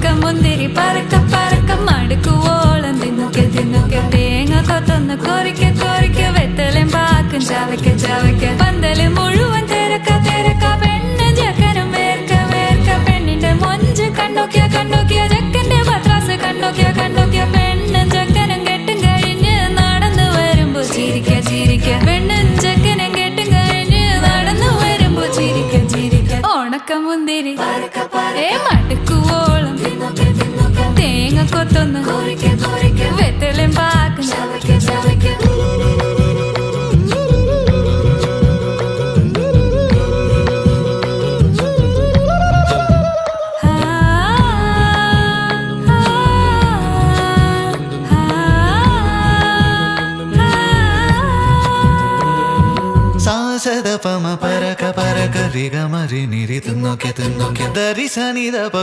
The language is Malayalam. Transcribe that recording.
ഉണക്കമുന്തിരി പറക്ക പറക്ക മടുക്കുവോളം തിന്നൊക്കെ തിന്നൊക്കെ തേങ്ങ കൊത്തൊന്ന് കൊറിക്ക കൊറിക്ക വെത്തലും പാക്കും ചവയ്ക്ക ചവയ്ക്ക പന്തല് മുഴുവൻ തിരക്ക തിരക്ക പെണ്ണ് ചെക്കനും വേർക്ക വേർക്ക പെണ്ണിന്റെ മൊഞ്ച് കണ്ടോക്കിയ കണ്ടോക്കിയ ചെക്കന്റെ പത്രാസ് കണ്ടോക്കിയ കണ്ടോക്കിയ പെണ്ണും ചെക്കനും കെട്ടും കഴിഞ്ഞ് നടന്നു വരുമ്പോ ചിരിക്ക ചിരിക്ക പെണ്ണും ചെക്കനും കെട്ടും കഴിഞ്ഞ് നടന്നു വരുമ്പോ ചിരിക്ക ചിരിക്ക ഉണക്കമുന്തിരി മടുക്കുവോളം തേങ്ങ കൊത്തൊന്ന് വെത്തലും പാക്കും സാസദ പമ പരക പരക റിഗ മരി നിരി തിന്നൊക്കെ തിന്നൊക്കെ ദരി സനി ദപ